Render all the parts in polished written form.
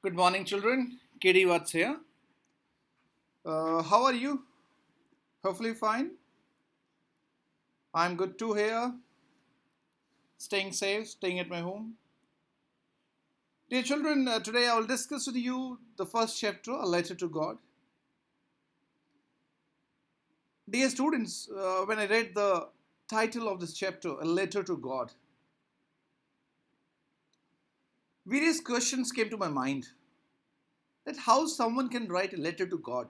Good morning, children. KD Watts here. How are you? Hopefully fine. I'm good too here. Staying safe, staying at my home. Dear children, today I will discuss with you the first chapter, A Letter to God. Dear students, when I read the title of this chapter, A Letter to God, various questions came to my mind. That how someone can write a letter to God.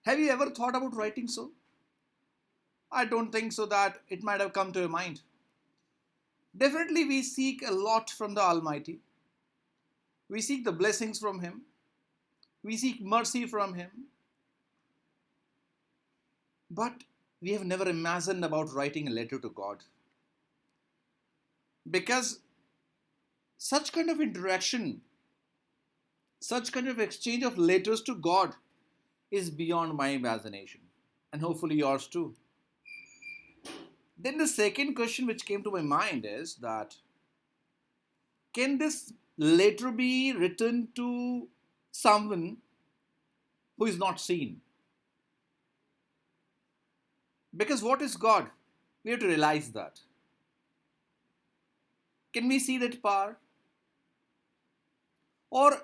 Have you ever thought about writing so? I don't think so that it might have come to your mind. Definitely, we seek a lot from the Almighty. We seek the blessings from Him. We seek mercy from Him. But we have never imagined about writing a letter to God. Because such kind of interaction, such kind of exchange of letters to God is beyond my imagination. And hopefully yours too. Then the second question which came to my mind is that can this letter be written to someone who is not seen? Because what is God? We have to realize that. Can we see that power? Or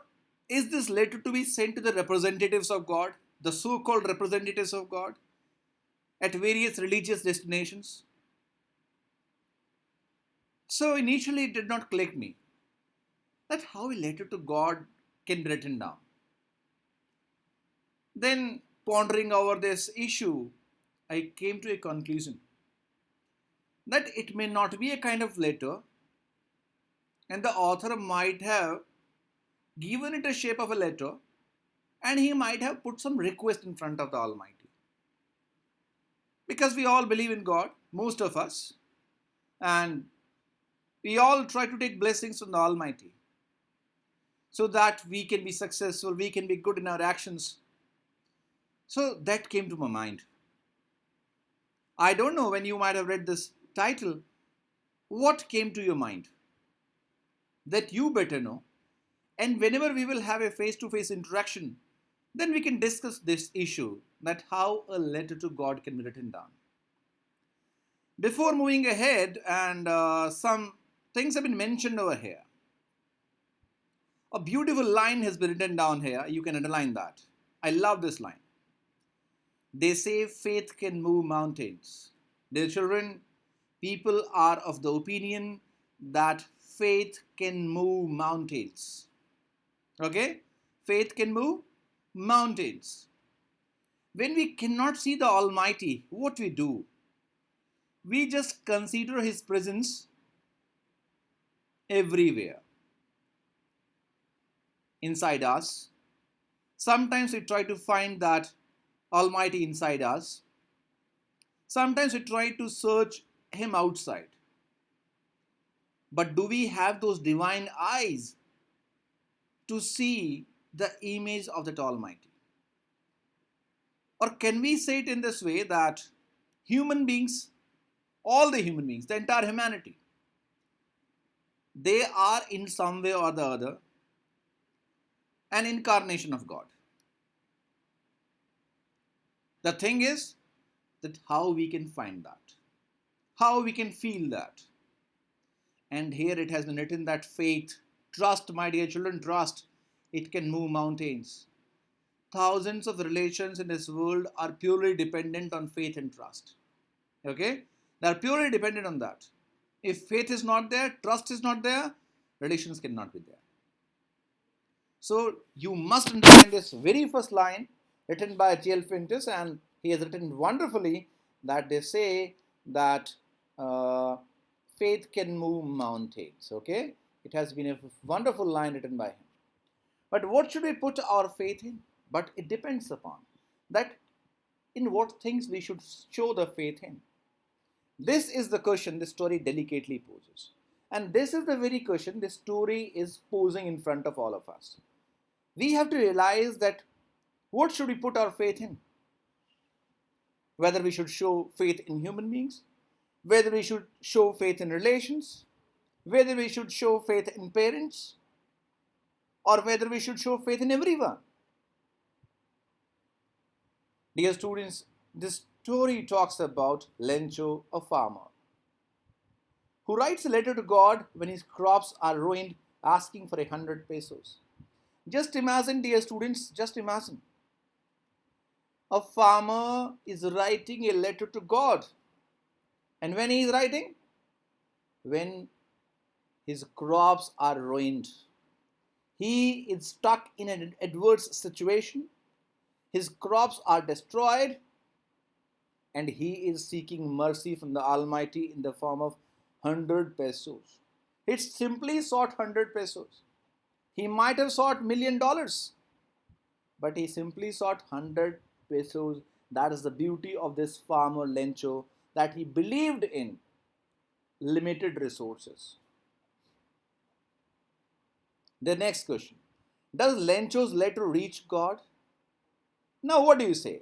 is this letter to be sent to the representatives of God, the so called representatives of God, at various religious destinations? So initially it did not click me that how a letter to God can be written down. Then, pondering over this issue, I came to a conclusion that it may not be a kind of letter, and the author might have given it a shape of a letter, and he might have put some request in front of the Almighty. Because we all believe in God, most of us, and we all try to take blessings from the Almighty so that we can be successful, we can be good in our actions. So that came to my mind. I don't know when you might have read this title, what came to your mind? That you better know. And whenever we will have a face-to-face interaction, then we can discuss this issue, that how a letter to God can be written down. Before moving ahead, and some things have been mentioned over here. A beautiful line has been written down here. You can underline that. I love this line. They say faith can move mountains. Dear children, people are of the opinion that faith can move mountains. Okay? Faith can move mountains. When we cannot see the Almighty, what we do? We just consider His presence everywhere inside us. Sometimes we try to find that Almighty inside us. Sometimes we try to search Him outside. But do we have those divine eyes to see the image of that Almighty? Or can we say it in this way that human beings, all the human beings, the entire humanity, they are in some way or the other an incarnation of God. The thing is that how we can find that, how we can feel that. And here it has been written that faith, trust, my dear children, trust, it can move mountains. Thousands of relations in this world are purely dependent on faith and trust. Okay? They are purely dependent on that. If faith is not there, trust is not there, relations cannot be there. So you must understand this very first line written by T.L. Fintus, and he has written wonderfully that they say that faith can move mountains. Okay? It has been a wonderful line written by him. But what should we put our faith in? But it depends upon that in what things we should show the faith in. This is the question this story delicately poses. And this is the very question this story is posing in front of all of us. We have to realize that what should we put our faith in? Whether we should show faith in human beings, whether we should show faith in relations, whether we should show faith in parents, or whether we should show faith in everyone. Dear students, this story talks about Lencho, a farmer, who writes a letter to God when his crops are ruined, asking for 100 pesos. Just imagine, dear students, just imagine. A farmer is writing a letter to God. And when he is writing? When his crops are ruined. He is stuck in an adverse situation. His crops are destroyed. And he is seeking mercy from the Almighty in the form of 100 pesos. He simply sought 100 pesos. He might have sought $1,000,000, but he simply sought 100 pesos. That is the beauty of this farmer Lencho, that he believed in limited resources. The next question: does Lencho's letter reach God? Now, what do you say?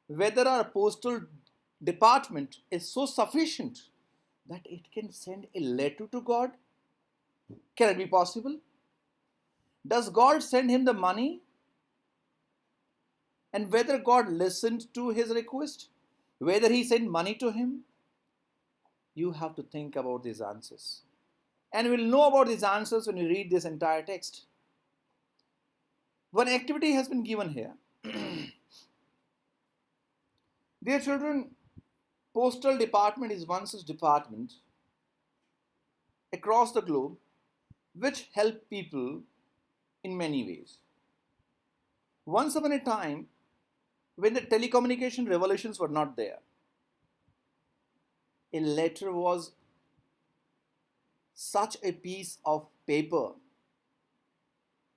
Whether our postal department is so sufficient that it can send a letter to God? Can it be possible? Does God send him the money? And whether God listened to his request? Whether he sent money to him? You have to think about these answers. And we'll know about these answers when we read this entire text. One activity has been given here. Dear children, postal department is one such department across the globe which help people in many ways. Once upon a time, when the telecommunication revolutions were not there, a letter was such a piece of paper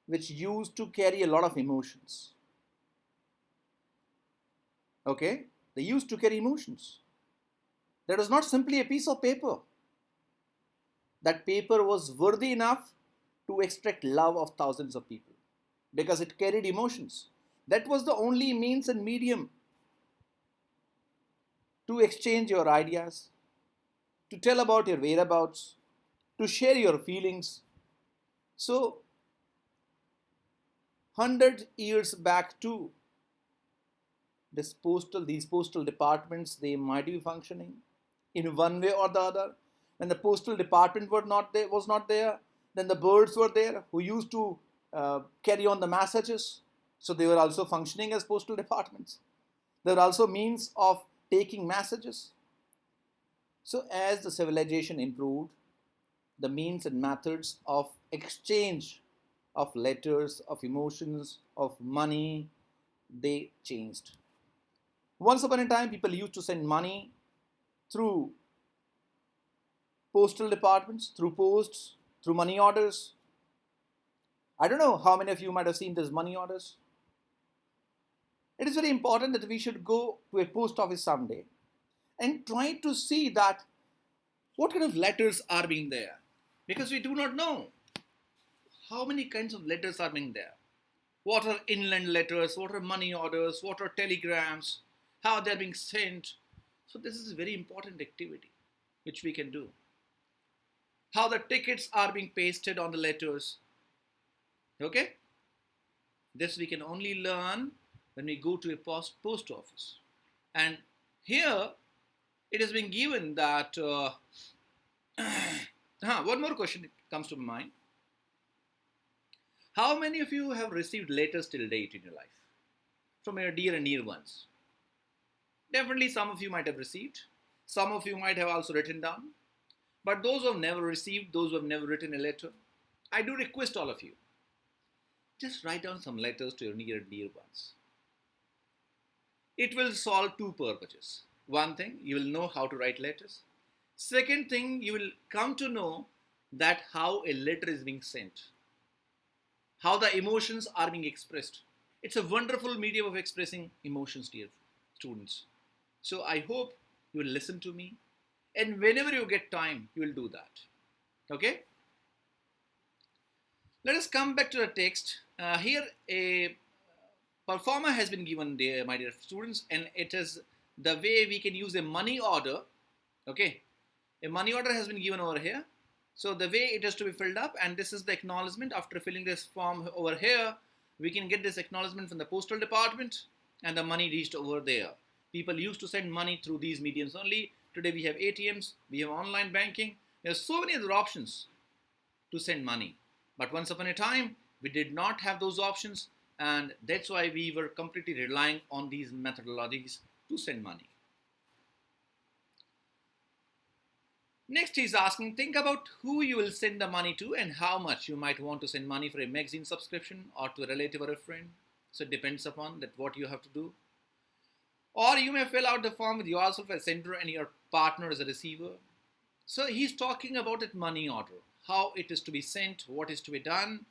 which used to carry a lot of emotions. Okay? They used to carry emotions. That was not simply a piece of paper. That paper was worthy enough to extract love of thousands of people because it carried emotions. That was the only means and medium to exchange your ideas, to tell about your whereabouts, to share your feelings. So, 100 years back too, these postal departments, they might be functioning in one way or the other. When the postal department was not there, then the birds were there who used to carry on the messages. So they were also functioning as postal departments. There were also means of taking messages. So as the civilization improved, the means and methods of exchange of letters, of emotions, of money, they changed. Once upon a time, people used to send money through postal departments, through posts, through money orders. I don't know how many of you might have seen these money orders. It is very important that we should go to a post office someday and try to see that what kind of letters are being there. Because we do not know how many kinds of letters are being there. What are inland letters? What are money orders? What are telegrams? How they're being sent. So this is a very important activity which we can do. How the tickets are being pasted on the letters. Okay? This we can only learn when we go to a post office. And here it has been given that one more question comes to mind. How many of you have received letters till date in your life from your dear and near ones? Definitely some of you might have received. Some of you might have also written down. But those who have never received, those who have never written a letter, I do request all of you, just write down some letters to your near and dear ones. It will solve two purposes. One thing, you will know how to write letters. Second thing, you will come to know that how a letter is being sent, how the emotions are being expressed. It's a wonderful medium of expressing emotions, dear students. So I hope you will listen to me, and whenever you get time, you will do that. Okay? Let us come back to the text. Here a performer has been given there, my dear students, and it is the way we can use a money order. Okay? A money order has been given over here. So the way it is to be filled up, and this is the acknowledgement. After filling this form over here, we can get this acknowledgement from the postal department, and the money reached over there. People used to send money through these mediums only. Today we have ATMs, we have online banking. There's so many other options to send money. But once upon a time, we did not have those options, and that's why we were completely relying on these methodologies to send money. Next, he's asking, think about who you will send the money to and how much you might want to send money for a magazine subscription or to a relative or a friend. So it depends upon that what you have to do. Or you may fill out the form with yourself as sender and your partner as a receiver. So he's talking about that money order, how it is to be sent, what is to be done.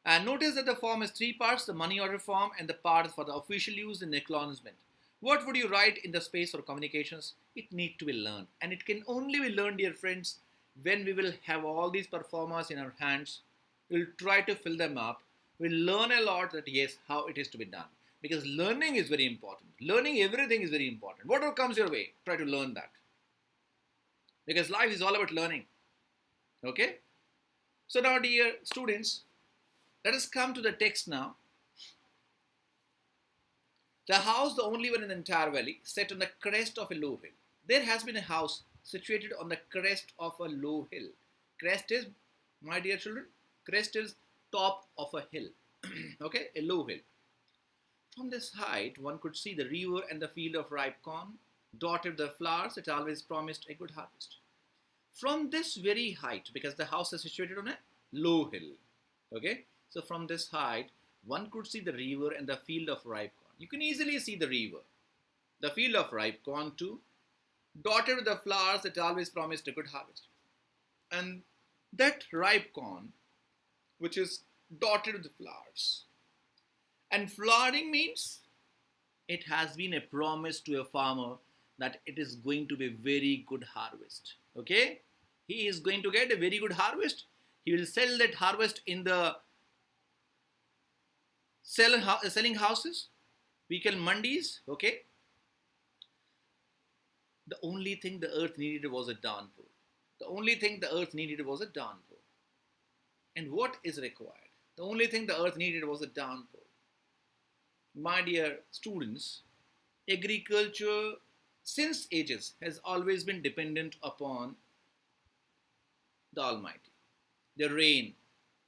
And notice that the form has three parts: the money order form and the part for the official use and acknowledgement. What would you write in the space for communications? It needs to be learned. And it can only be learned, dear friends, when we will have all these performers in our hands. We'll try to fill them up. We'll learn a lot that yes, how it is to be done. Because learning is very important. Learning everything is very important. Whatever comes your way, try to learn that. Because life is all about learning. Okay? So now, dear students, let us come to the text now. The house, the only one in the entire valley, set on the crest of a low hill. There has been a house situated on the crest of a low hill. Crest is, my dear children, crest is top of a hill. Okay, a low hill. From this height, one could see the river and the field of ripe corn, dotted with the flowers that always promised a good harvest. From this very height, because the house is situated on a low hill, okay, so from this height, one could see the river and the field of ripe corn. You can easily see the river, the field of ripe corn too, dotted with the flowers that always promised a good harvest. And that ripe corn, which is dotted with the flowers. And flowering means it has been a promise to a farmer that it is going to be very good harvest. Okay? He is going to get a very good harvest. He will sell that harvest in the selling houses. We call mandis. Okay? The only thing the earth needed was a downpour. The only thing the earth needed was a downpour. And what is required? The only thing the earth needed was a downpour. My dear students, agriculture since ages has always been dependent upon the Almighty, the rain,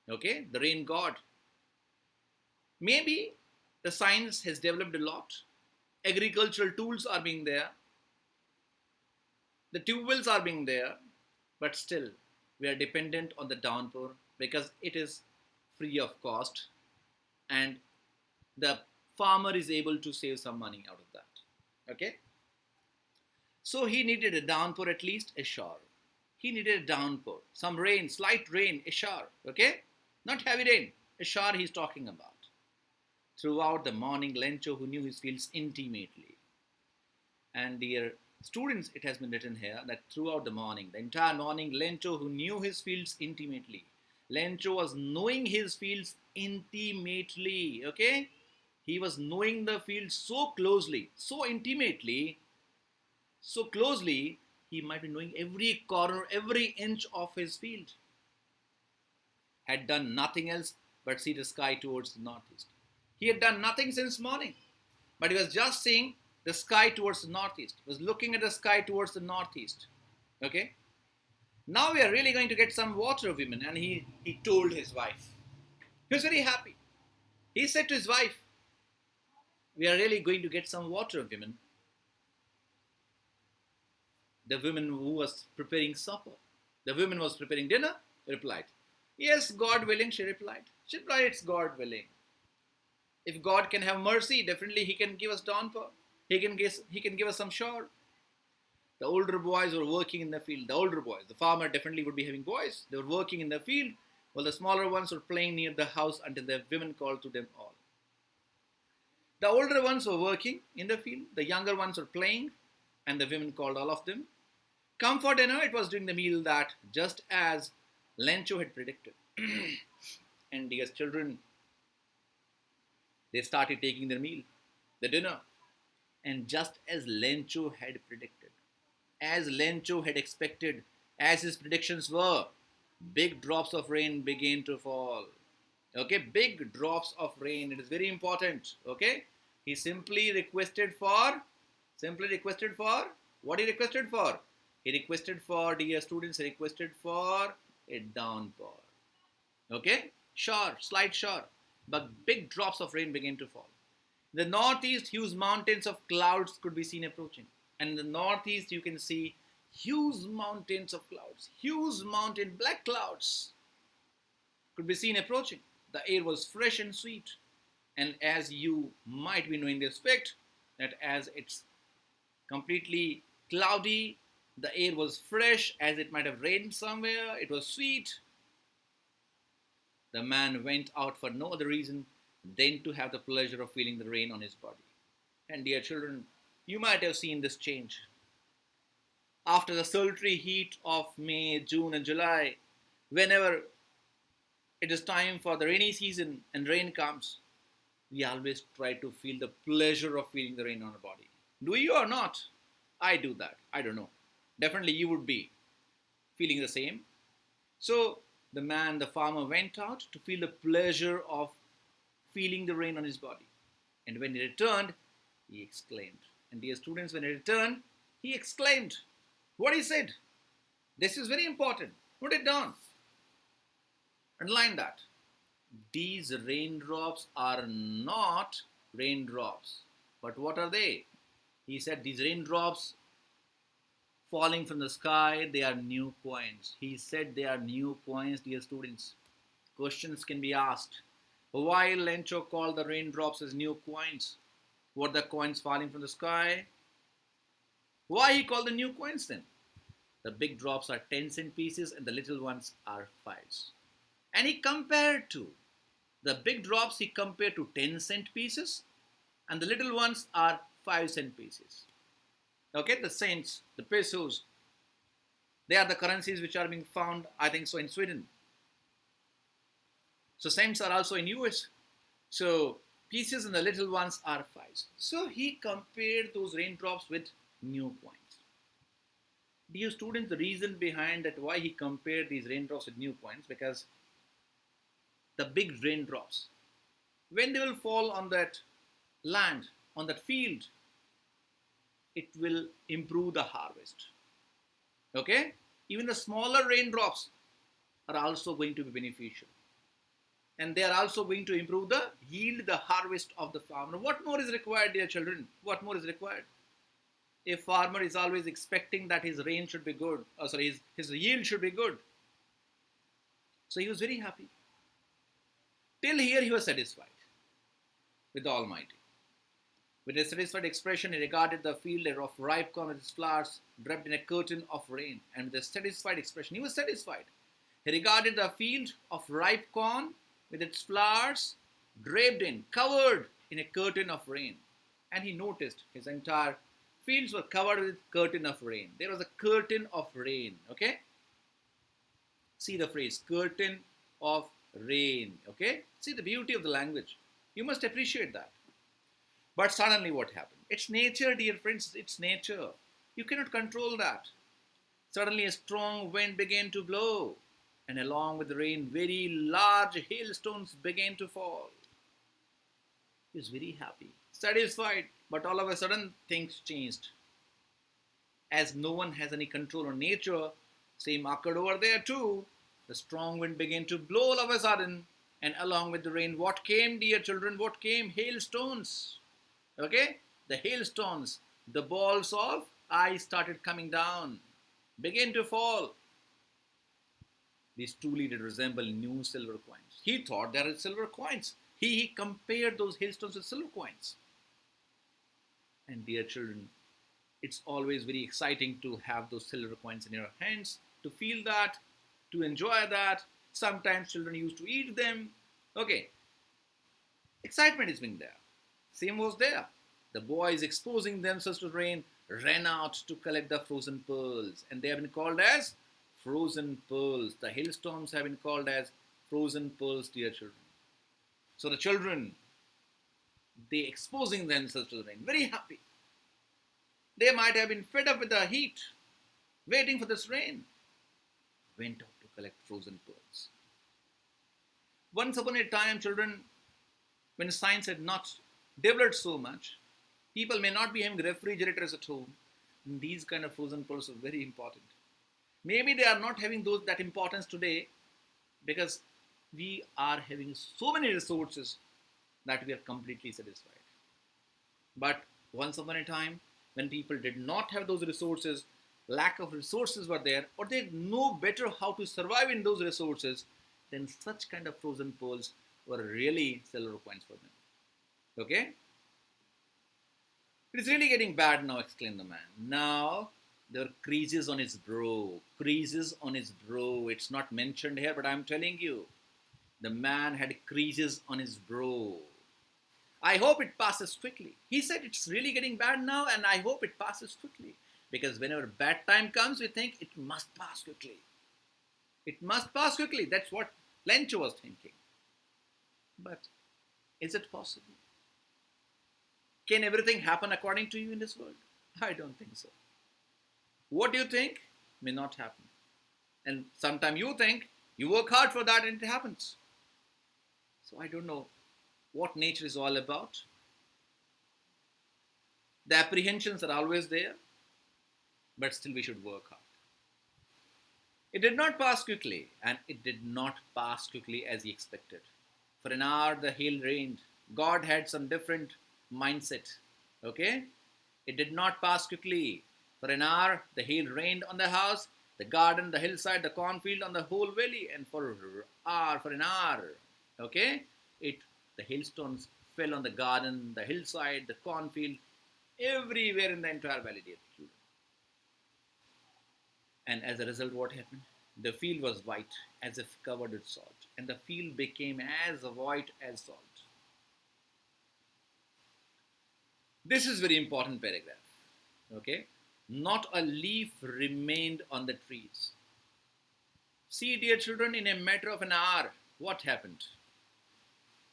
okay, the rain god. Maybe the science has developed a lot. Agricultural tools are being there. The tube wells are being there, but still we are dependent on the downpour because it is free of cost and the farmer is able to save some money out of that. Okay? So he needed a downpour, at least a shower. He needed a downpour, some rain, slight rain, a shower. Okay? Not heavy rain, a shower he's talking about. Throughout the morning, Lencho, who knew his fields intimately. And dear students, it has been written here that throughout the morning, the entire morning, Lencho, who knew his fields intimately. Lencho was knowing his fields intimately. Okay? He was knowing the field so closely, so intimately, so closely, he might be knowing every corner, every inch of his field. Had done nothing else but see the sky towards the northeast. He had done nothing since morning, but he was just seeing the sky towards the northeast. He was looking at the sky towards the northeast. Okay? Now we are really going to get some water, women, and he told his wife. He was very happy. He said to his wife, we are really going to get some water, women. The woman who was preparing supper, the woman was preparing dinner, replied, yes, God willing, she replied. She replied, it's God willing. If God can have mercy, definitely he can give us downpour. He can give us some shower. The older boys were working in the field. The older boys, the farmer definitely would be having boys. They were working in the field, while the smaller ones were playing near the house until the women called to them all. The older ones were working in the field, the younger ones were playing, and the women called all of them. Come for dinner, it was during the meal that just as Lencho had predicted. And dear children, they started taking their meal, the dinner. And just as Lencho had predicted, as Lencho had expected, As his predictions were, big drops of rain began to fall. Okay, big drops of rain. It is very important. Okay, he simply requested for, what he requested for? He requested for, dear students, he requested for a downpour. Okay, sure, slight shower, but big drops of rain began to fall. In the northeast, huge mountains of clouds could be seen approaching. And in the northeast, you can see huge mountains of clouds, huge mountain black clouds could be seen approaching. The air was fresh and sweet. And as you might be knowing this fact, that as it's completely cloudy, the air was fresh as it might have rained somewhere, it was sweet. The man went out for no other reason than to have the pleasure of feeling the rain on his body. And dear children, you might have seen this change. After the sultry heat of May, June, and July, whenever it is time for the rainy season and rain comes, we always try to feel the pleasure of feeling the rain on our body. Do you or not? I do that. I don't know. Definitely you would be feeling the same. So the farmer went out to feel the pleasure of feeling the rain on his body. And when he returned, he exclaimed. And dear students, when he returned, he exclaimed. What he said. This is very important. Put it down. Underline that. These raindrops are not raindrops. But what are they? He said these raindrops falling from the sky, they are new coins. He said they are new coins, dear students. Questions can be asked. Why Lencho called the raindrops as new coins? Were the coins falling from the sky? Why he called the new coins then? The big drops are 10-cent pieces and the little ones are 5s. And he compared to the big drops, he compared to 10-cent pieces and the little ones are 5-cent pieces. Okay, the cents, the pesos, they are the currencies which are being found, I think so, in Sweden. So cents are also in US. So pieces and the little ones are 5s. So he compared those raindrops with new coins. Dear students, the reason behind that why he compared these raindrops with new coins, because the big raindrops, when they will fall on that land, on that field, it will improve the harvest. Okay? Even the smaller raindrops are also going to be beneficial. And they are also going to improve the yield, the harvest of the farmer. What more is required, dear children? What more is required? A farmer is always expecting that his rain should be good. His yield should be good. So he was very happy. Till here he was satisfied with the Almighty. With a satisfied expression, he regarded the field of ripe corn with its flowers draped in a curtain of rain. And with a satisfied expression, he was satisfied. He regarded the field of ripe corn with its flowers draped in, covered in a curtain of rain. And he noticed his entire fields were covered with a curtain of rain. There was a curtain of rain, okay? See the phrase, curtain of rain, okay? See the beauty of the language. You must appreciate that. But suddenly what happened? It's nature, dear friends, it's nature. You cannot control that. Suddenly a strong wind began to blow, and along with the rain, very large hailstones began to fall. He was very happy, satisfied, but all of a sudden things changed. As no one has any control on nature, same occurred over there too. The strong wind began to blow all of a sudden, and along with the rain, what came, dear children? What came? Hailstones. Okay? The hailstones, the balls of ice started coming down, began to fall. These truly did resemble new silver coins. He thought they are silver coins. He compared those hailstones with silver coins. And dear children, it's always very exciting to have those silver coins in your hands, to feel that, to enjoy that. Sometimes children used to eat them. Okay. Excitement is being there. Same was there. The boys exposing themselves to rain ran out to collect the frozen pearls. And they have been called as frozen pearls. The hailstones have been called as frozen pearls, dear children. So the children, they exposing themselves to the rain, very happy. They might have been fed up with the heat, waiting for this rain. went out to collect frozen pearls. Once upon a time, children, when science had not developed so much, people may not be having refrigerators at home. And these kind of frozen pearls are very important. Maybe they are not having that importance today because we are having so many resources that we are completely satisfied. But once upon a time, when people did not have those resources, lack of resources were there, or they know better how to survive in those resources, then such kind of frozen pearls were really silver coins for them. Okay? It is really getting bad now, exclaimed the man. Now there are creases on his brow. Creases on his brow. It's not mentioned here, but I'm telling you. The man had creases on his brow. I hope it passes quickly. He said it's really getting bad now, and I hope it passes quickly. Because whenever bad time comes, we think it must pass quickly. It must pass quickly. That's what Lencho was thinking. But is it possible? Can everything happen according to you in this world? I don't think so. What you think may not happen. And sometimes you think, you work hard for that and it happens. So I don't know what nature is all about. The apprehensions are always there, but still we should work hard. It did not pass quickly, and it did not pass quickly as he expected. For an hour the hail rained. God had some different mindset. Okay? It did not pass quickly. For an hour the hail rained on the house, the garden, the hillside, the cornfield, on the whole valley, and for an hour, okay, the hailstones fell on the garden, the hillside, the cornfield, everywhere in the entire valley, dear children. And as a result, what happened? The field was white, as if covered with salt, and the field became as white as salt. This is very important paragraph, okay? Not a leaf remained on the trees. See, dear children, in a matter of an hour, what happened?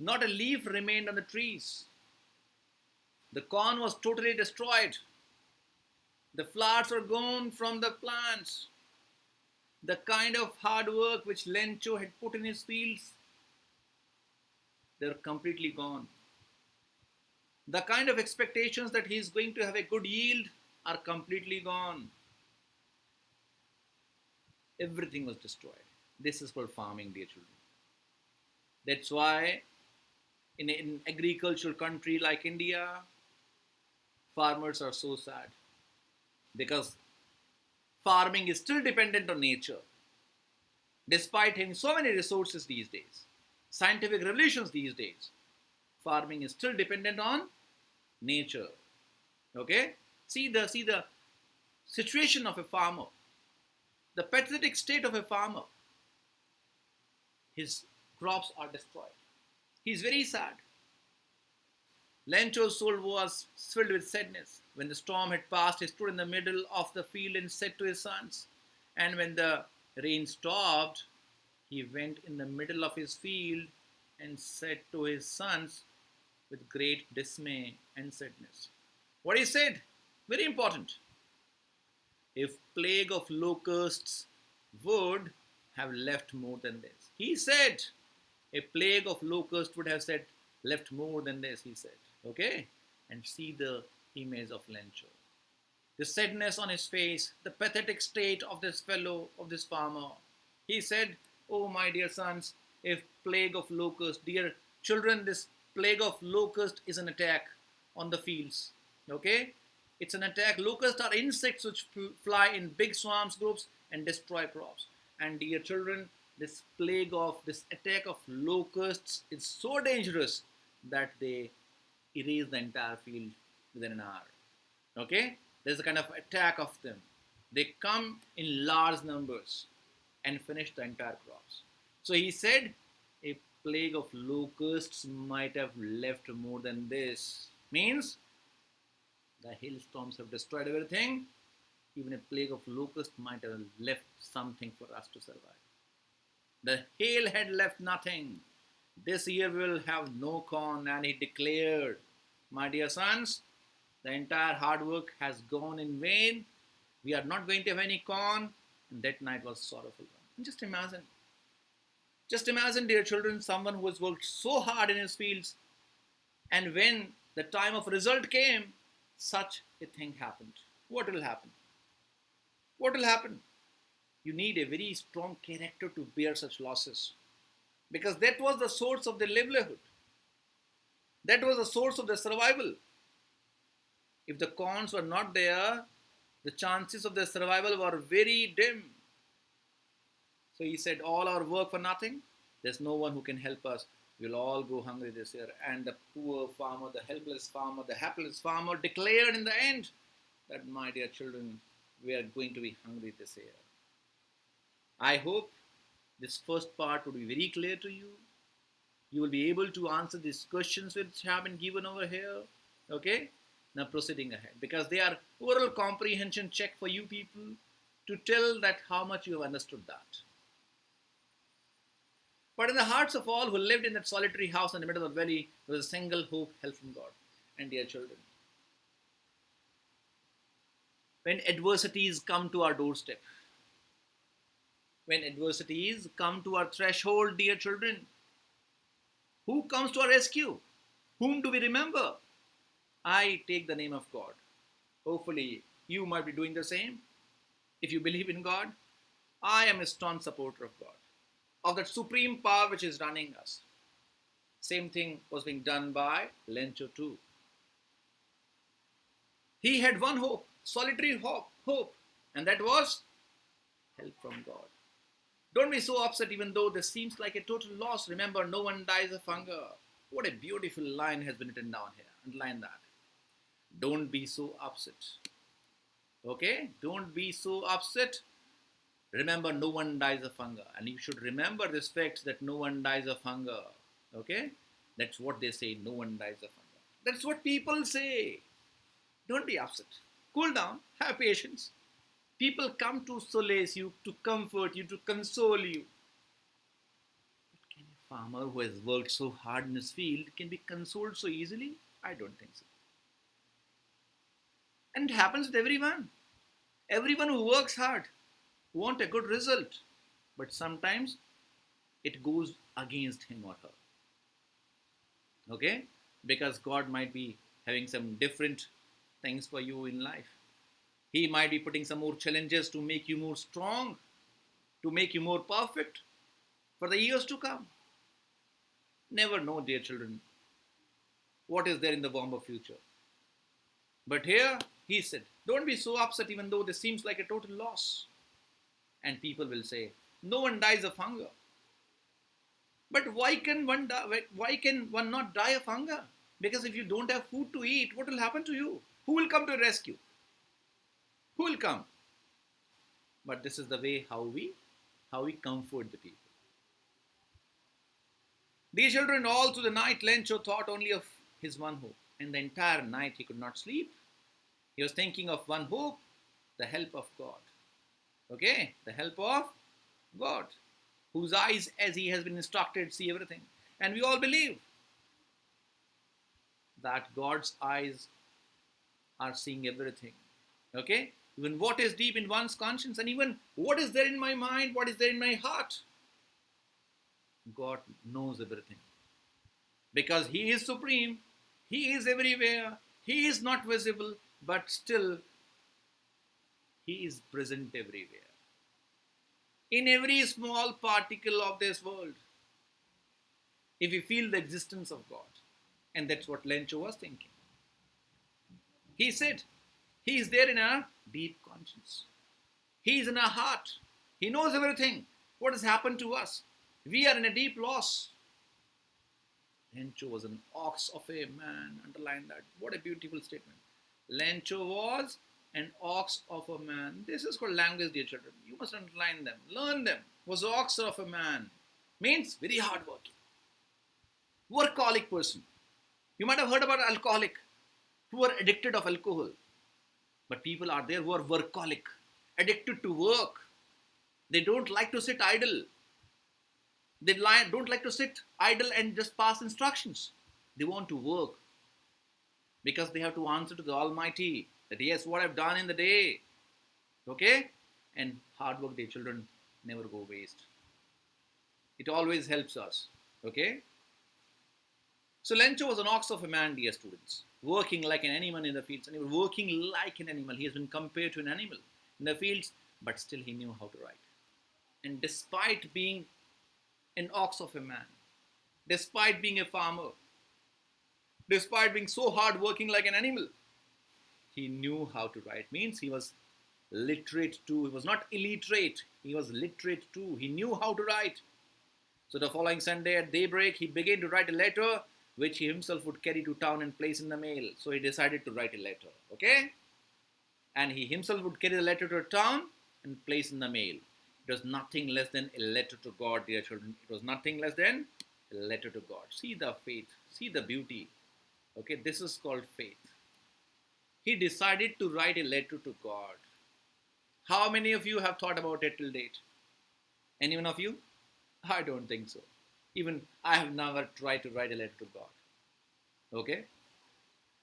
Not a leaf remained on the trees. The corn was totally destroyed. The flowers were gone from the plants. The kind of hard work which Lencho had put in his fields, they were completely gone. The kind of expectations that he is going to have a good yield are completely gone. Everything was destroyed. This is called farming, dear children. That's why in an agricultural country like India, farmers are so sad. Because farming is still dependent on nature. Despite having so many resources these days, scientific revolutions these days, farming is still dependent on nature. Okay? See the situation of a farmer, the pathetic state of a farmer. His crops are destroyed. He's very sad. Lencho's soul was filled with sadness. When the storm had passed, he stood in the middle of the field and said to his sons. And when the rain stopped, he went in the middle of his field and said to his sons with great dismay and sadness. What he said, very important. If plague of locusts would have left more than this. He said, a plague of locusts would have left more than this, he said. Okay? And see the image of Lencho. The sadness on his face, the pathetic state of this fellow, of this farmer. He said, oh my dear sons, if plague of locusts, dear children, this plague of locust is an attack on the fields. Okay? It's an attack. Locusts are insects which fly in big swarms, groups, and destroy crops. And dear children, this attack of locusts is so dangerous that they erase the entire field within an hour. Okay? There's a kind of attack of them. They come in large numbers and finish the entire crops. So he said, a plague of locusts might have left more than this. Means, the hailstorms have destroyed everything. Even a plague of locusts might have left something for us to survive. The hail had left nothing. This year we will have no corn, and he declared, my dear sons, the entire hard work has gone in vain. We are not going to have any corn. And that night was sorrowful one. Just imagine. Just imagine, dear children, someone who has worked so hard in his fields, and when the time of result came, such a thing happened. What will happen? What will happen? You need a very strong character to bear such losses, because that was the source of their livelihood. That was the source of their survival. If the corns were not there, the chances of their survival were very dim. So he said, all our work for nothing. There's no one who can help us. We'll all go hungry this year. And the poor farmer, the helpless farmer, the hapless farmer declared in the end that, my dear children, we are going to be hungry this year. I hope this first part would be very clear to you. You will be able to answer these questions which have been given over here. Okay? Now proceeding ahead, because they are oral comprehension check for you people to tell that how much you have understood that. But in the hearts of all who lived in that solitary house in the middle of the valley, there was a single hope, help from God. And dear children, when adversities come to our doorstep, when adversities come to our threshold, dear children, who comes to our rescue? Whom do we remember? I take the name of God. Hopefully, you might be doing the same. If you believe in God, I am a strong supporter of God, of that supreme power which is running us. Same thing was being done by Lencho too. He had one hope, solitary hope, and that was help from God. Don't be so upset even though this seems like a total loss. Remember, no one dies of hunger. What a beautiful line has been written down here. Underline that. Don't be so upset. Okay? Don't be so upset. Remember, no one dies of hunger. And you should remember this fact that no one dies of hunger. Okay? That's what they say. No one dies of hunger. That's what people say. Don't be upset. Cool down. Have patience. People come to solace you, to comfort you, to console you. But can a farmer who has worked so hard in his field can be consoled so easily? I don't think so. And it happens with everyone. Everyone who works hard wants a good result. But sometimes it goes against him or her. Okay? Because God might be having some different things for you in life. He might be putting some more challenges to make you more strong, to make you more perfect for the years to come. Never know, dear children, what is there in the warmer future. But here, he said, don't be so upset even though this seems like a total loss. And people will say, no one dies of hunger. But why can one not die of hunger? Because if you don't have food to eat, what will happen to you? Who will come to rescue? Who will come? But this is the way how we comfort the people. Dear children, all through the night, Lencho thought only of his one hope. And the entire night he could not sleep. He was thinking of one hope, the help of God. Okay? The help of God, whose eyes, as he has been instructed, see everything. And we all believe that God's eyes are seeing everything. Okay? Even what is deep in one's conscience, and even what is there in my mind, what is there in my heart. God knows everything. Because he is supreme, he is everywhere, he is not visible, but still he is present everywhere. In every small particle of this world, if you feel the existence of God. And that's what Lencho was thinking. He said, he is there in our deep conscience. He is in our heart. He knows everything. What has happened to us? We are in a deep loss. Lencho was an ox of a man. Underline that. What a beautiful statement. Lencho was an ox of a man. This is called language, dear children. You must underline them. Learn them. Was ox of a man. Means very hardworking. Workaholic person. You might have heard about alcoholic who are addicted of alcohol. But people are there who are workaholic, addicted to work. They don't like to sit idle. They don't like to sit idle and just pass instructions. They want to work because they have to answer to the Almighty that yes, what I've done in the day. Okay? And hard work, dear children, never go waste. It always helps us. Okay? So Lencho was an ox of a man, dear students, working like an animal in the fields. And he was working like an animal. He has been compared to an animal in the fields, but still he knew how to write. And despite being an ox of a man, despite being a farmer, despite being so hard working like an animal, he knew how to write. Means he was literate too. He was not illiterate. He was literate too. He knew how to write. So the following Sunday at daybreak, he began to write a letter which he himself would carry to town and place in the mail. So he decided to write a letter. Okay? And he himself would carry the letter to a town and place in the mail. It was nothing less than a letter to God, dear children. It was nothing less than a letter to God. See the faith. See the beauty. Okay, this is called faith. He decided to write a letter to God. How many of you have thought about it till date? Anyone of you? I don't think so. Even I have never tried to write a letter to God. Okay?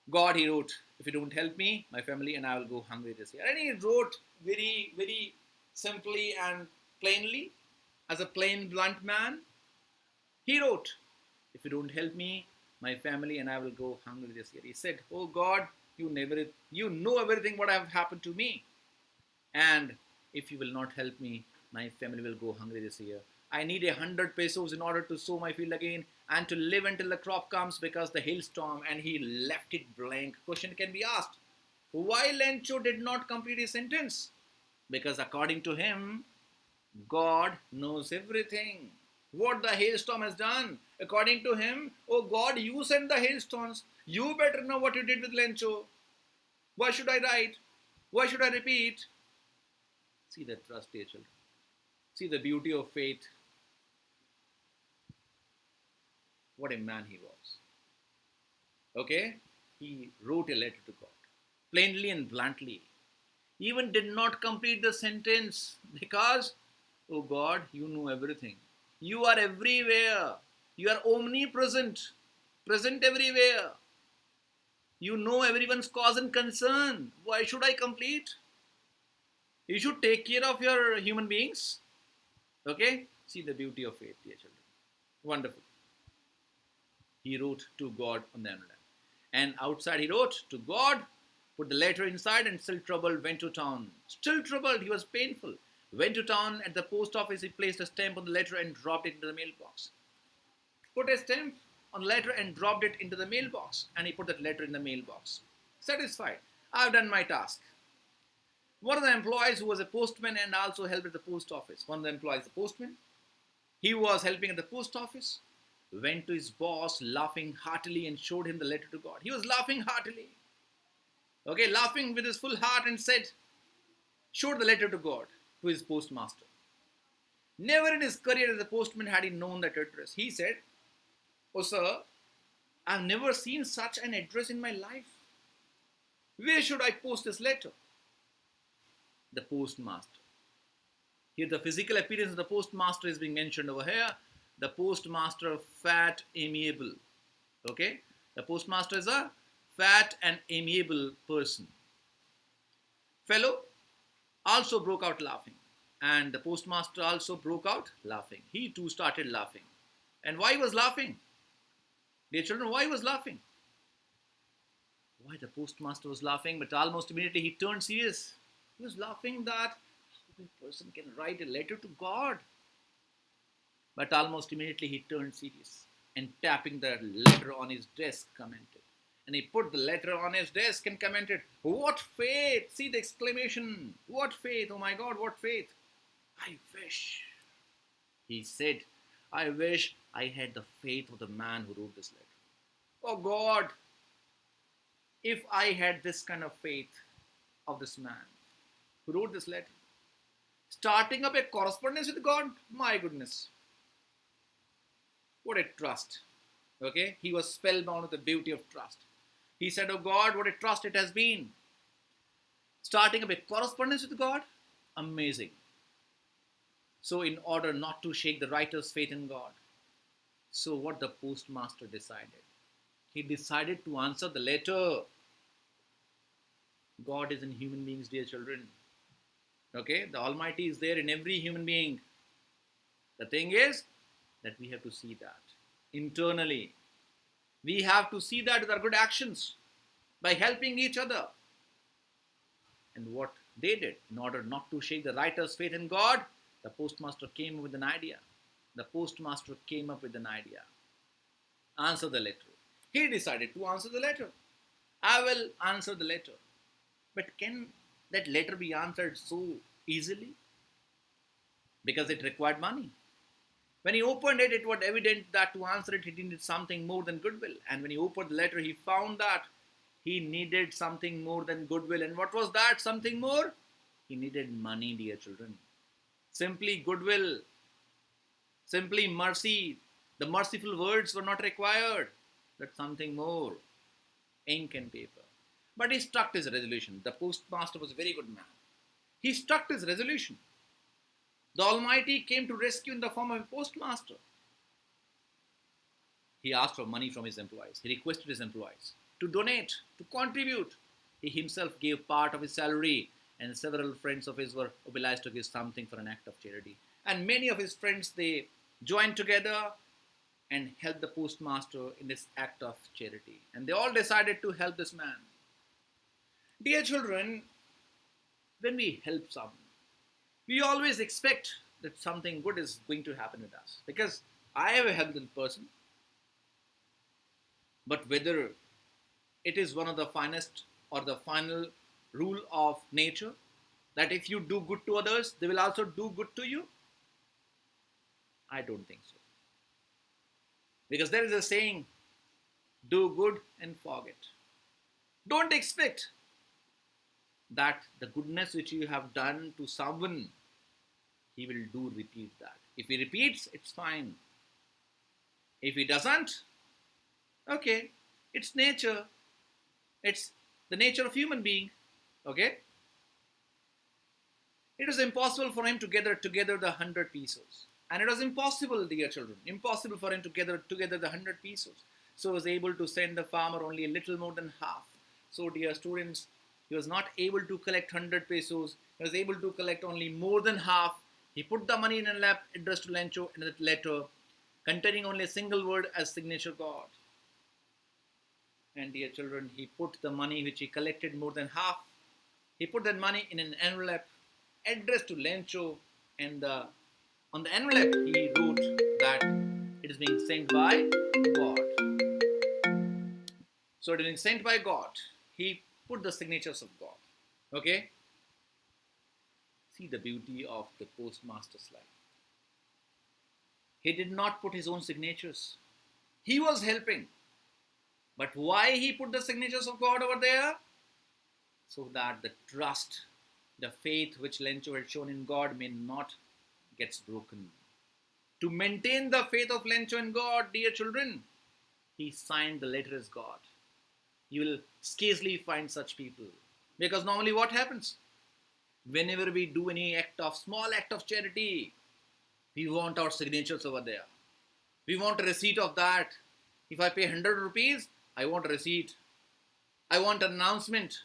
God, he wrote, if you don't help me, my family and I will go hungry this year. And he wrote very, very simply and plainly, as a plain, blunt man. He wrote, if you don't help me, my family and I will go hungry this year. He said, oh God, you know everything what have happened to me. And if you will not help me, my family will go hungry this year. I need 100 pesos in order to sow my field again and to live until the crop comes because the hailstorm. And he left it blank. Question can be asked. Why Lencho did not complete his sentence? Because according to him, God knows everything. What the hailstorm has done. According to him, oh God, you sent the hailstorms. You better know what you did with Lencho. Why should I write? Why should I repeat? See the trust, dear children. See the beauty of faith. What a man he was. Okay? He wrote a letter to God. Plainly and bluntly. He even did not complete the sentence because, oh God, you know everything. You are everywhere. You are omnipresent. Present everywhere. You know everyone's cause and concern. Why should I complete? You should take care of your human beings. Okay? See the beauty of faith, dear children. Wonderful. He wrote to God on the envelope. And outside he wrote to God, put the letter inside, and still troubled, went to town. Still troubled, he was painful. Went to town. At the post office, he placed a stamp on the letter and dropped it into the mailbox. Put a stamp on the letter and dropped it into the mailbox. And he put that letter in the mailbox. Satisfied. I've done my task. One of the employees who was a postman and also helped at the post office. One of the employees, the postman. He was helping at the post office. Went to his boss laughing heartily and showed him the letter to God. He was laughing heartily. Okay, laughing with his full heart and said, showed the letter to God, to his postmaster. Never in his career as a postman had he known that address. He said, oh sir, I've never seen such an address in my life. Where should I post this letter? The postmaster. Here the physical appearance of the postmaster is being mentioned over here. The postmaster, fat, amiable. Okay? The postmaster is a fat and amiable person. Fellow also broke out laughing. And the postmaster also broke out laughing. He too started laughing. And why was laughing? Dear children, why was laughing? Why the postmaster was laughing, but almost immediately he turned serious. He was laughing that how a person can write a letter to God. But almost immediately he turned serious and tapping the letter on his desk commented. And he put the letter on his desk and commented, what faith! See the exclamation. What faith! Oh my God, what faith! I wish, he said, I wish I had the faith of the man who wrote this letter. Oh God, if I had this kind of faith of this man who wrote this letter, starting up a correspondence with God, my goodness. What a trust. Okay? He was spellbound with the beauty of trust. He said, oh God, what a trust it has been. Starting up a correspondence with God, amazing. So in order not to shake the writer's faith in God, so what the postmaster decided? He decided to answer the letter. God is in human beings, dear children. Okay? The Almighty is there in every human being. The thing is that we have to see that internally. We have to see that with our good actions by helping each other. And what they did, in order not to shake the writer's faith in God, the postmaster came up with an idea. The postmaster came up with an idea. Answer the letter. He decided to answer the letter. I will answer the letter. But can that letter be answered so easily? Because it required money. When he opened it, it was evident that to answer it, he needed something more than goodwill. And when he opened the letter, he found that he needed something more than goodwill. And what was that something more? He needed money, dear children. Simply goodwill, simply mercy. The merciful words were not required, but something more, ink and paper. But he stuck to his resolution. The postmaster was a very good man. He stuck to his resolution. The Almighty came to rescue in the form of a postmaster. He asked for money from his employees. He requested his employees to donate, to contribute. He himself gave part of his salary, and several friends of his were obliged to give something for an act of charity. And many of his friends, they joined together and helped the postmaster in this act of charity. And they all decided to help this man. Dear children, when we help someone, we always expect that something good is going to happen with us. Because I have helped the person. But whether it is one of the finest or the final rule of nature, that if you do good to others, they will also do good to you? I don't think so. Because there is a saying, do good and forget. Don't expect that the goodness which you have done to someone, he will do repeat that. If he repeats, it's fine. If he doesn't, okay, it's nature. It's the nature of human being. Okay? It is impossible for him to gather together the 100 pesos. And it was impossible, dear children, impossible for him to gather together the 100 pesos. So he was able to send the farmer only a little more than half. So, dear students, he was not able to collect 100 pesos. He was able to collect only more than half. He put the money in a lap addressed to Lencho in that letter, containing only a single word as signature God. And dear children, he put the money which he collected more than half. He put that money in an envelope addressed to Lencho, and on the envelope he wrote that it is being sent by God. So it is being sent by God. He put the signatures of God. Okay? See the beauty of the postmaster's life. He did not put his own signatures. He was helping. But why he put the signatures of God over there? So that the trust, the faith which Lencho had shown in God may not get broken. To maintain the faith of Lencho in God, dear children, he signed the letter as God. You will scarcely find such people. Because normally what happens? Whenever we do any small act of charity, we want our signatures over there. We want a receipt of that. If I pay 100 rupees, I want a receipt. I want an announcement.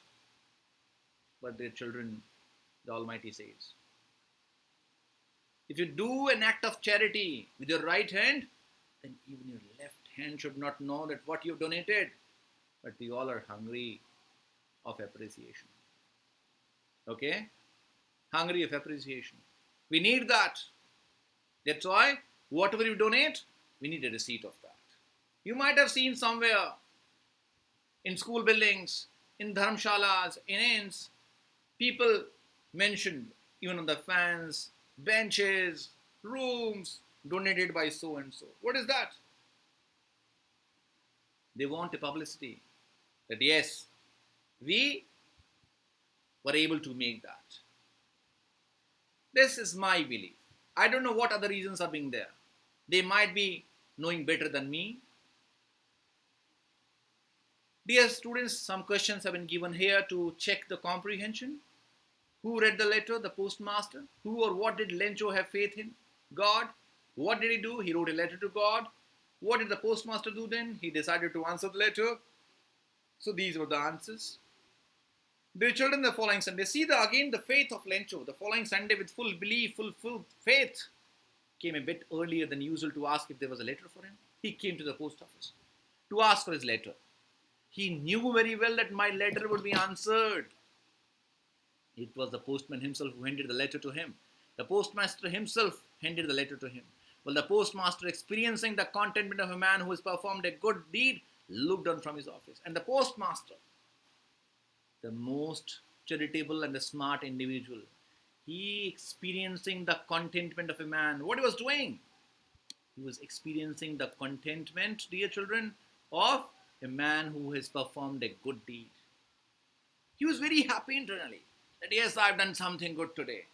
But dear children, the Almighty says, if you do an act of charity with your right hand, then even your left hand should not know that what you have donated. But we all are hungry of appreciation. Okay? Hungry of appreciation. We need that. That's why whatever you donate, we need a receipt of that. You might have seen somewhere in school buildings, in dharmshalas, in inns, people mentioned even on the fans, benches, rooms, donated by so and so. What is that? They want a publicity that yes, we were able to make that. This is my belief. I don't know what other reasons are being there. They might be knowing better than me. Dear students, some questions have been given here to check the comprehension. Who read the letter? The postmaster. Who or what did Lencho have faith in? God. What did he do? He wrote a letter to God. What did the postmaster do then? He decided to answer the letter. So these were the answers. Dear children, the following Sunday, see again the faith of Lencho. The following Sunday with full belief, full faith. came a bit earlier than usual to ask if there was a letter for him. He came to the post office to ask for his letter. He knew very well that my letter would be answered. It was the postman himself who handed the letter to him. The postmaster himself handed the letter to him. Well, the postmaster, experiencing the contentment of a man who has performed a good deed, looked on from his office. And the postmaster, the most charitable and the smart individual, he experiencing the contentment of a man. What he was doing? He was experiencing the contentment, dear children, of a man who has performed a good deed. He was very happy internally that yes, I've done something good today.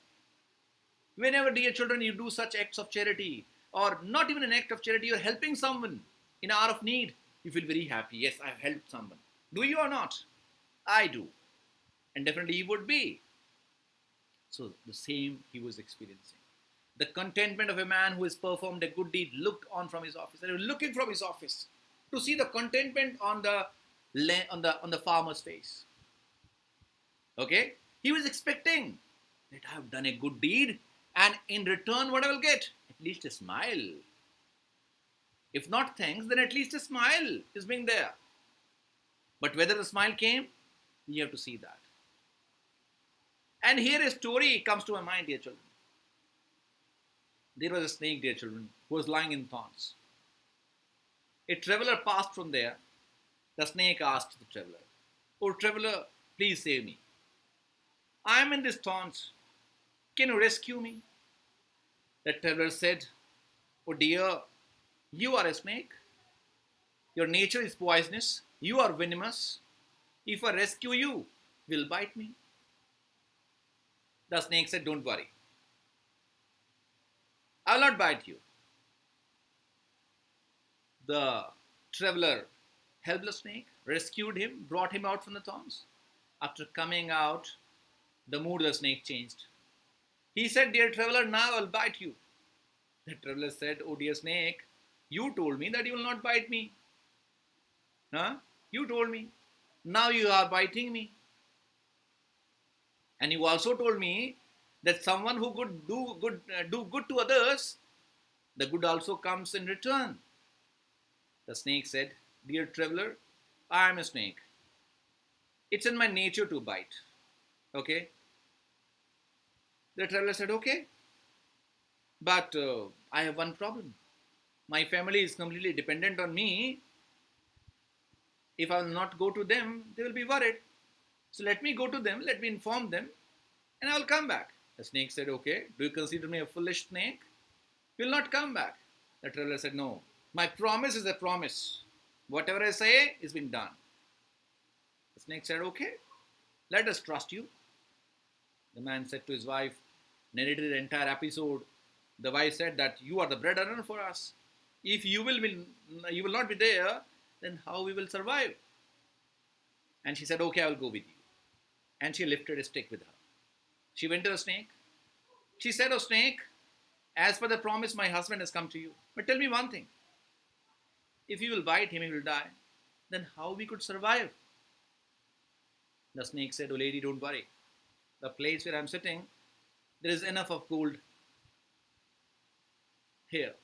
Whenever, dear children, you do such acts of charity, or not even an act of charity, you're helping someone in hour of need, you feel very happy. Yes, I've helped someone. Do you or not? I do. And definitely you would be. So the same he was experiencing. The contentment of a man who has performed a good deed looked on from his office. And he was looking from his office to see the contentment on the farmer's face. Okay? He was expecting that I have done a good deed, and in return what I will get? At least a smile. If not thanks, then at least a smile is being there. But whether the smile came, you have to see that. And here a story comes to my mind, dear children. There was a snake, dear children, who was lying in thorns. A traveler passed from there. The snake asked the traveler, "Oh traveler, please save me. I am in these thorns. Can you rescue me?" The traveler said, "Oh dear, you are a snake. Your nature is poisonous. You are venomous. If I rescue you, you will bite me." The snake said, "Don't worry. I will not bite you." The traveler helped the snake, rescued him, brought him out from the thorns. After coming out, the mood of the snake changed. He said, "Dear traveler, now I will bite you." The traveler said, "Oh dear snake, you told me that you will not bite me. Huh? You told me. Now you are biting me. And you also told me that someone who could do good to others, the good also comes in return." The snake said, "Dear traveler, I am a snake. It's in my nature to bite. Okay?" The traveler said, "Okay, but I have one problem. My family is completely dependent on me. If I will not go to them, they will be worried. So let me go to them, let me inform them, and I will come back." The snake said, "Okay, do you consider me a foolish snake? You will not come back." The traveler said, "No, my promise is a promise. Whatever I say is being done." The snake said, "Okay, let us trust you." The man said to his wife, narrated the entire episode. The wife said that you are the bread earner for us. If you will not be there, then how we will survive? And she said, "Okay, I will go with you." And she lifted a stick with her. She went to the snake. She said, "Oh snake, as per the promise, my husband has come to you. But tell me one thing. If you will bite him, he will die. Then how we could survive?" The snake said, "Oh lady, don't worry. The place where I am sitting, there is enough of gold here.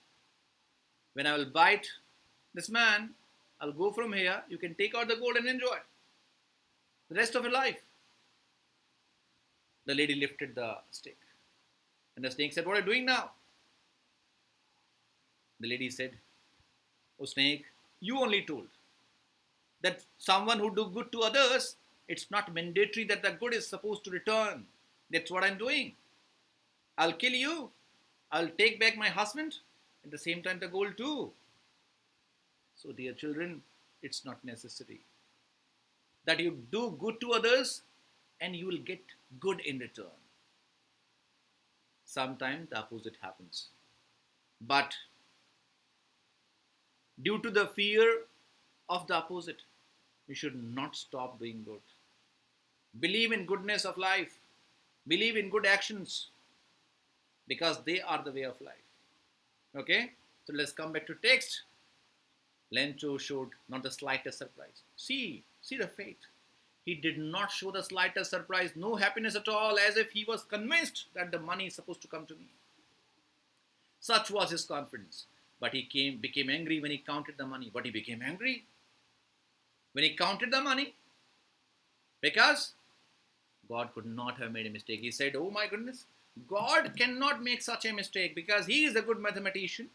When I will bite this man, I'll go from here. You can take out the gold and enjoy the rest of your life." The lady lifted the stick. And the snake said, "What are you doing now?" The lady said, "Oh snake, you only told that someone who do good to others, it's not mandatory that the good is supposed to return. That's what I'm doing. I'll kill you. I'll take back my husband. At the same time, the gold too." So dear children, it's not necessary that you do good to others and you will get good in return. Sometimes the opposite happens. But due to the fear of the opposite, we should not stop doing good. Believe in goodness of life. Believe in good actions, because they are the way of life. Okay? So let's come back to text. Lencho showed not the slightest surprise. See the fate. He did not show the slightest surprise, no happiness at all, as if he was convinced that the money is supposed to come to me. Such was his confidence. But he became angry when he counted the money. But he became angry when he counted the money because God could not have made a mistake. He said, "Oh my goodness, God cannot make such a mistake because He is a good mathematician.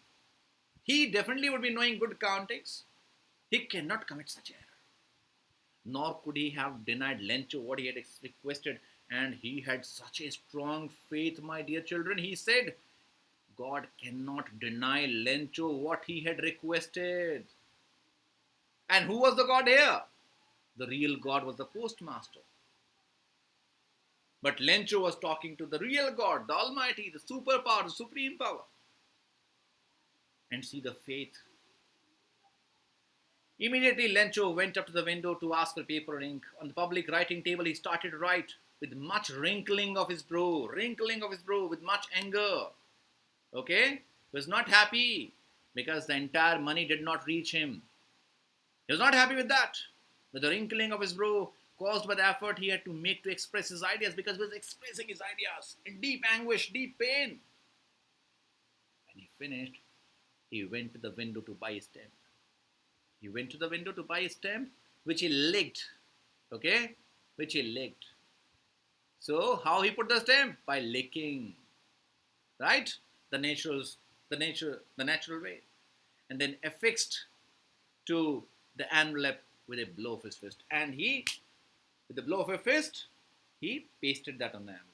He definitely would be knowing good countings. He cannot commit such error. Nor could he have denied Lencho what he had requested. And he had such a strong faith, my dear children. He said, God cannot deny Lencho what he had requested. And who was the God here? The real God was the postmaster. But Lencho was talking to the real God, the Almighty, the superpower, the supreme power. And see the faith. Immediately, Lencho went up to the window to ask for paper and ink. On the public writing table, he started to write with much wrinkling of his brow, with much anger. Okay? He was not happy because the entire money did not reach him. He was not happy with that. With the wrinkling of his brow caused by the effort he had to make to express his ideas, because he was expressing his ideas in deep anguish, deep pain. When he finished, he went to the window to buy a stamp. He went to the window to buy a stamp, which he licked. Okay? Which he licked. So, how he put the stamp? By licking. Right? The natural way. And then affixed to the envelope with a blow of his fist. And with the blow of a fist, he pasted that on the envelope.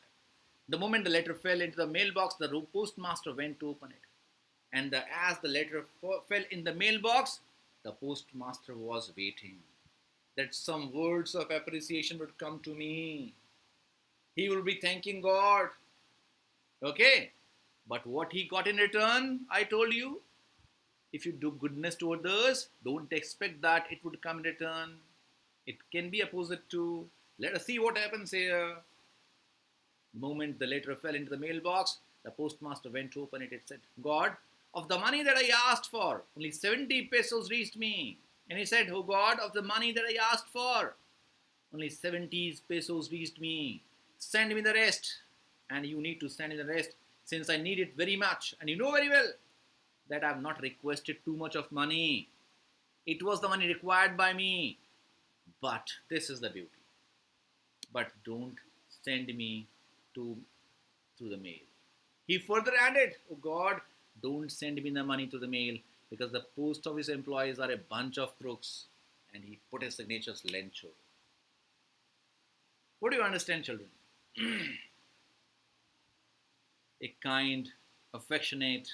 The moment the letter fell into the mailbox, the postmaster went to open it. And as the letter fell in the mailbox, the postmaster was waiting that some words of appreciation would come to me. He will be thanking God. Okay? But what he got in return, I told you, if you do goodness to others, don't expect that it would come in return. It can be opposite to. Let us see what happens here. The moment the letter fell into the mailbox, the postmaster went to open it. It said, God, of the money that I asked for, only 70 pesos reached me. And he said, oh God, of the money that I asked for, only 70 pesos reached me. Send me the rest. And you need to send me the rest, since I need it very much. And you know very well that I have not requested too much of money. It was the money required by me. But this is the beauty. But don't send me through the mail. He further added, oh God, don't send me the money to the mail, because the post office employees are a bunch of crooks. And he put his signature Lencho. What do you understand, children? A kind, affectionate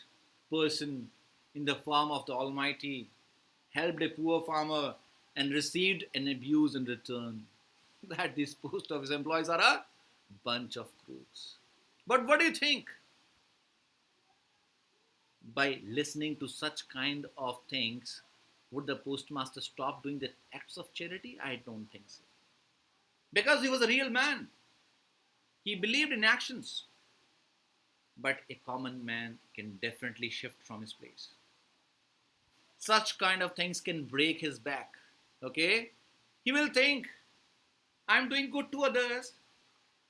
person in the form of the Almighty helped a poor farmer and received an abuse in return. That these post office employees are a bunch of crooks. But what do you think? By listening to such kind of things, would the postmaster stop doing the acts of charity? I don't think so. Because he was a real man. He believed in actions. But a common man can definitely shift from his place. Such kind of things can break his back. Okay? He will think, I'm doing good to others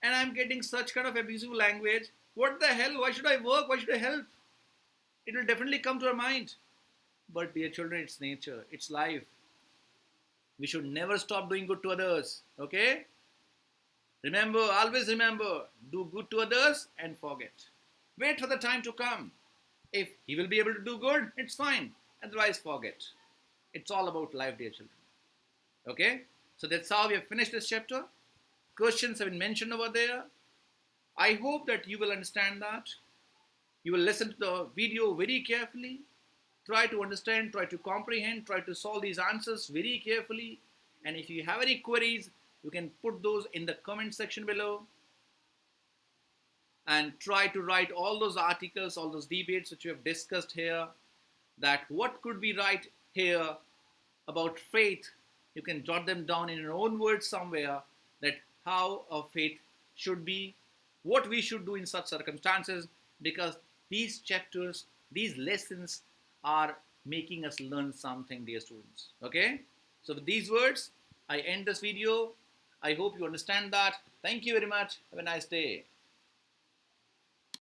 and I'm getting such kind of abusive language. What the hell? Why should I work? Why should I help? It will definitely come to our mind. But dear children, it's nature. It's life. We should never stop doing good to others. Okay? Remember, always remember, do good to others and forget. Wait for the time to come. If he will be able to do good, it's fine. Otherwise, forget. It's all about life, dear children. Okay? So that's how we have finished this chapter. Questions have been mentioned over there. I hope that you will understand that. You will listen to the video very carefully. Try to understand, try to comprehend, try to solve these answers very carefully. And if you have any queries, you can put those in the comment section below. And try to write all those articles, all those debates which we have discussed here. That what could be right here about faith. You can jot them down in your own words somewhere. That how our faith should be. What we should do in such circumstances. Because these chapters, these lessons are making us learn something, dear students. Okay? So with these words, I end this video. I hope you understand that. Thank you very much. Have a nice day.